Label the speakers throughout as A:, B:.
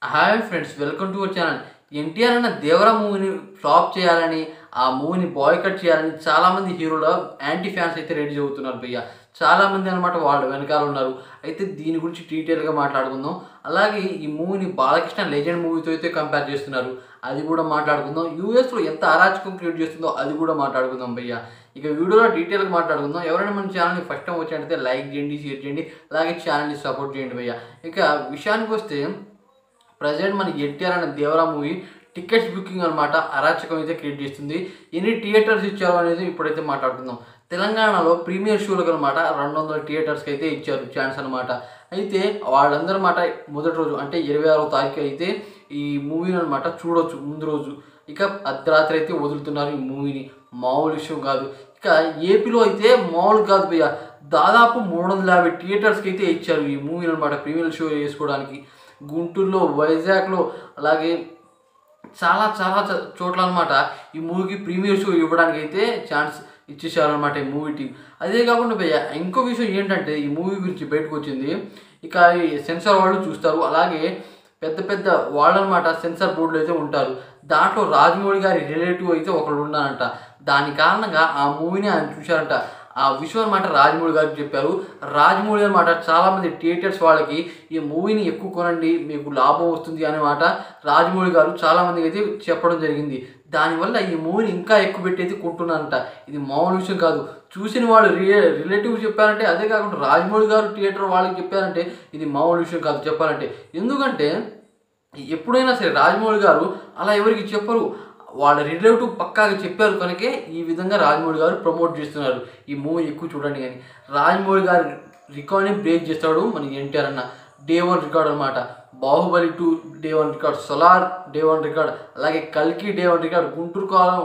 A: Hi friends, welcome to our channel. NTR అన్న దేవరా మూవీని flop చేయాలని, ఆ మూవీని బాయ్కట్ చేయాలని చాలామంది హీరోల యాంటీ ఫ్యాన్స్ అయితే రెడీ అవుతున్నారు భయ్య. చాలామంది అనమాట వాళ్ళు వెనకాల ఉన్నారు. అయితే దీని గురించి డీటెయిల్గా మాట్లాడుకుందాం. అలాగే ఈ మూవీని బాలకృష్ణ లెజెండ్ మూవీతో అయితే కంపేర్ చేస్తున్నారు, అది కూడా మాట్లాడుకుందాం. యూఎస్లో ఎంత అరాచకం క్రియేట్ చేస్తుందో అది కూడా మాట్లాడుకుందాం భయ్య. ఇక వీడియోలో డీటెయిల్గా మాట్లాడుకుందాం. ఎవరైనా మన ఛానల్ని ఫస్ట్ టైం వచ్చినట్టయితే లైక్ చేయండి, షేర్ చేయండి, అలాగే ఛానల్ని సపోర్ట్ చేయండి భయ్య. ఇక విషయానికి వస్తే ప్రజెంట్ మనకి ఎన్టీఆర్ అనే దేవరా మూవీ టికెట్స్ బుకింగ్ అనమాట అరాచకం అయితే క్రియేట్ చేస్తుంది. ఎన్ని థియేటర్స్ ఇచ్చారు అనేది ఇప్పుడైతే మాట్లాడుకుందాం. తెలంగాణలో ప్రీమియర్ షోలకు అనమాట 200 థియేటర్స్కి అయితే ఇచ్చారు ఛాన్స్ అనమాట. అయితే వాళ్ళందరూ మాట మొదటి రోజు అంటే 26వ తారీఖు అయితే ఈ మూవీని అనమాట చూడొచ్చు. ముందు రోజు ఇక అర్ధరాత్రి అయితే వదులుతున్నారు ఈ మూవీని. మామూలు విషయం కాదు. ఇక ఏపీలో అయితే మామూలు కాదు భయ్య, దాదాపు 350 థియేటర్స్కి అయితే ఇచ్చారు ఈ మూవీని అనమాట ప్రీమియర్ షో వేసుకోవడానికి. గుంటూరులో, వైజాగ్లో, అలాగే చాలా చాలా చోట్ల అనమాట ఈ మూవీకి ప్రీమియర్ షో ఇవ్వడానికి అయితే ఛాన్స్ ఇచ్చేసారనమాట ఈ మూవీ టీం. అదే కాకుండా భయ్య ఇంకో విషయం ఏంటంటే ఈ మూవీ గురించి బయటకు వచ్చింది. ఇక ఈ సెన్సార్ వాళ్ళు చూస్తారు, అలాగే పెద్ద పెద్ద వాళ్ళు అనమాట సెన్సార్ బోర్డులు అయితే ఉంటారు. దాంట్లో రాజమౌళి గారి రిలేటివ్ అయితే ఒకళ్ళు ఉన్నారంట. దాని కారణంగా ఆ మూవీని ఆయన చూశారంట. ఆ విషయం అనమాట రాజమౌళి గారికి చెప్పారు. రాజమౌళి అనమాట చాలామంది థియేటర్స్ వాళ్ళకి ఈ మూవీని ఎక్కువ కొనండి, మీకు లాభం వస్తుంది అనమాట రాజమౌళి గారు చాలామందికి అయితే చెప్పడం జరిగింది. దానివల్ల ఈ మూవీని ఇంకా ఎక్కువ పెట్టి అయితే కొంటున్నారంట. ఇది మామూలు విషయం కాదు. చూసిన వాళ్ళు రిలేటివ్ చెప్పారంటే, అదే కాకుండా రాజమౌళి గారు థియేటర్ వాళ్ళకి చెప్పారంటే ఇది మామూలు విషయం కాదు చెప్పాలంటే. ఎందుకంటే ఎప్పుడైనా సరే రాజమౌళి గారు అలా ఎవరికి చెప్పరు, వాళ్ళ రిలేటివ్ పక్కాగా చెప్పారు కనుకే ఈ విధంగా రాజమౌళి గారు ప్రమోట్ చేస్తున్నారు ఈ మూవీ ఎక్కువ చూడండి అని. రాజమౌళి గారు రికార్డ్ని బ్రేక్ చేస్తాడు మన ఎన్టీఆర్ అన్న. డే 1 రికార్డ్ అనమాట. Baahubali 2 day 1 record, Salaar day 1 record, అలాగే కల్కి డే 1 రికార్డ్, గుంటూరు కాలం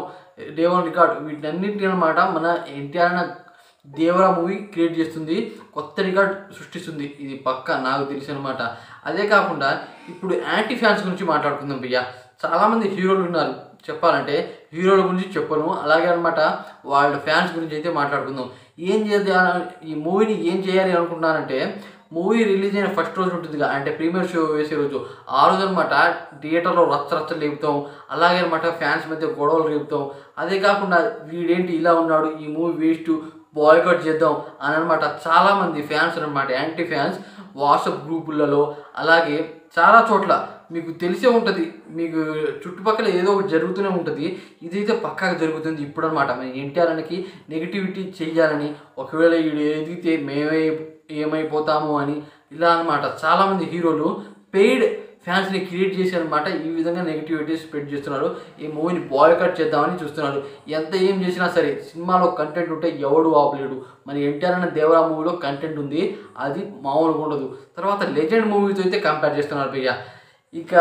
A: డే 1 రికార్డ్. వీటన్నింటినీ అనమాట మన ఎన్టీఆర్ అన్న దేవరా మూవీ క్రియేట్ చేస్తుంది, కొత్త రికార్డ్ సృష్టిస్తుంది. ఇది పక్కా నాకు తెలిసి అనమాట. అదే కాకుండా ఇప్పుడు యాంటీ ఫ్యాన్స్ గురించి మాట్లాడుకుందాం భయ్య. చాలామంది హీరోలు ఉన్నారు, చెప్పాలంటే హీరోల గురించి చెప్పను, అలాగే అనమాట వాళ్ళ ఫ్యాన్స్ గురించి అయితే మాట్లాడుకుందాం. ఏం చేయాలి ఈ మూవీని ఏం చేయాలి అనుకుంటున్నానంటే, మూవీ రిలీజ్ అయిన ఫస్ట్ రోజు ఉంటుందిగా అంటే ప్రీమియర్ షో వేసే రోజు, ఆ రోజు అనమాట థియేటర్లో రచ్చరచ్చలు లేపుతాం, అలాగే అనమాట ఫ్యాన్స్ మధ్య గొడవలు రేపుతాం. అదే కాకుండా వీడేంటి ఇలా ఉన్నాడు, ఈ మూవీ వేస్ట్, బాయ్కట్ చేద్దాం అని అనమాట చాలామంది ఫ్యాన్స్ అనమాట యాంటీ ఫ్యాన్స్ వాట్సాప్ గ్రూపులలో, అలాగే చాలా చోట్ల మీకు తెలిసే ఉంటుంది, మీకు చుట్టుపక్కల ఏదో ఒకటి జరుగుతూనే ఉంటుంది. ఇదైతే పక్కాగా జరుగుతుంది ఇప్పుడు అనమాట. మన ఎన్టీఆర్ అన్నకి నెగిటివిటీ చెయ్యాలని, ఒకవేళ వీడు ఎదిగితే ఏమైపోతాము అని ఇలా అనమాట చాలామంది హీరోలు పెయిడ్ ఫ్యాన్స్ని క్రియేట్ చేశారనమాట. ఈ విధంగా నెగిటివిటీ స్ప్రెడ్ చేస్తున్నారు. ఈ మూవీని బాయ్కట్ చేద్దామని చూస్తున్నారు. ఎంత ఏం చేసినా సరే సినిమాలో కంటెంట్ ఉంటే ఎవడు ఆపలేడు. మన ఎన్టీఆర్ అన్న దేవరా మూవీలో కంటెంట్ ఉంది, అది మామూలుగా ఉండదు. తర్వాత లెజెండ్ మూవీతో అయితే కంపేర్ చేస్తున్నారు భయ్య. ఇక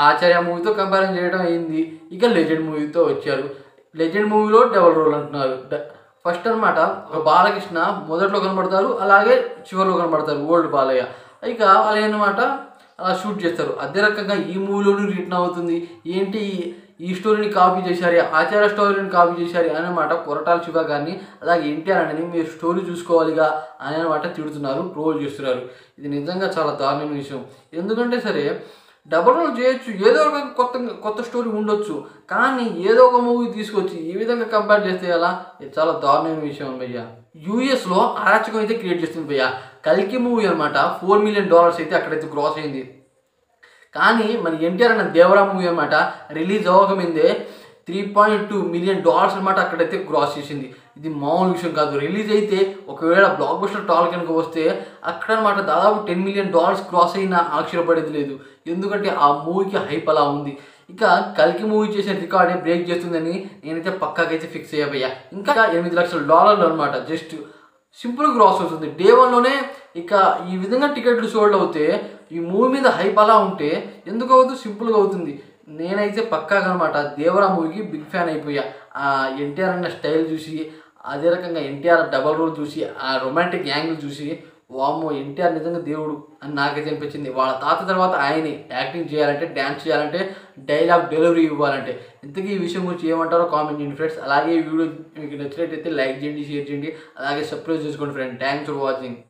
A: ఆచార్య మూవీతో కంపేర్ చేయడం అయింది, ఇక లెజెండ్ మూవీతో వచ్చారు. లెజెండ్ మూవీలో డబల్ రోల్ అంటున్నారు. ఫస్ట్ అనమాట ఒక బాలకృష్ణ మొదట్లో కనబడతారు, అలాగే చివరిలో కనబడతారు ఓల్డ్ బాలయ్య. ఇక వాళ్ళు అనమాట అలా షూట్ చేస్తారు. అదే రకంగా ఈ మూవీలోనూ రిటర్న్ అవుతుంది. ఏంటి ఈ స్టోరీని కాపీ చేశారు, ఆచార్య స్టోరీని కాపీ చేశారు అని అనమాట కొరటాల శివ గారిని, అలాగే ఎన్టీఆర్ అని మీరు స్టోరీ చూసుకోవాలిగా అని అనమాట తిడుతున్నారు, ట్రోల్ చేస్తున్నారు. ఇది నిజంగా చాలా దారుణమైన విషయం. ఎందుకంటే సరే డబల్ రోల్ చేయొచ్చు, ఏదో ఒక కొత్త స్టోరీ ఉండొచ్చు, కానీ ఏదో ఒక మూవీ తీసుకొచ్చి ఈ విధంగా కంపేర్ చేస్తే ఎలా? ఇది చాలా దారుణమైన విషయం భయ్య. యూఎస్లో అరాచకం అయితే క్రియేట్ చేస్తుంది భయ్య. కల్కి మూవీ అనమాట $4 మిలియన్ అయితే అక్కడైతే గ్రాస్ అయింది. కానీ మన ఎన్టీఆర్ అన్న దేవరా మూవీ అనమాట రిలీజ్ అవ్వకముందే $3.2 మిలియన్ అనమాట అక్కడైతే గ్రాస్ చేసింది. ఇది మామూలు విషయం కాదు. రిలీజ్ అయితే ఒకవేళ బ్లాక్ బస్టర్ టాల్ కనుక వస్తే అక్కడ అనమాట దాదాపు $10 మిలియన్ క్రాస్ అయినా ఆశ్చర్యపడేది లేదు. ఎందుకంటే ఆ మూవీకి హైప్ అలా ఉంది. ఇక కల్కి మూవీ చేసిన రికార్డే బ్రేక్ చేస్తుందని నేనైతే పక్కాకైతే ఫిక్స్ అయ్యా. ఇంకా $8 లక్షలు అనమాట జస్ట్ సింపుల్ గ్రాస్ అవుతుంది డే 1లోనే. ఇక ఈ విధంగా టికెట్లు సోల్డ్ అవుతే ఈ మూవీ మీద హైప్ అలా ఉంటే ఎందుకు అవుతుంది? సింపుల్గా అవుతుంది. నేనైతే పక్కాగా అనమాట దేవరా మూవీకి బిగ్ ఫ్యాన్ అయిపోయా. ఆ ఎన్టీఆర్ అన్న స్టైల్ చూసి, అదే రకంగా ఎన్టీఆర్ డబల్ రోల్ చూసి, ఆ రొమాంటిక్ యాంగిల్ చూసి, వామ్మో ఎన్టీఆర్ నిజంగా దేవుడు అని నాకైతే అనిపించింది. వాళ్ళ తాత తర్వాత ఆయనే యాక్టింగ్ చేయాలంటే, డ్యాన్స్ చేయాలంటే, డైలాగ్ డెలివరీ ఇవ్వాలంటే. ఇంతకీ ఈ విషయం గురించి ఏమంటారో కామెంట్ చేయండి ఫ్రెండ్స్. అలాగే ఈ వీడియో మీకు నచ్చినట్టయితే లైక్ చేయండి, షేర్ చేయండి, అలాగే సబ్స్క్రైబ్ చేసుకోండి ఫ్రెండ్. Thanks for watching.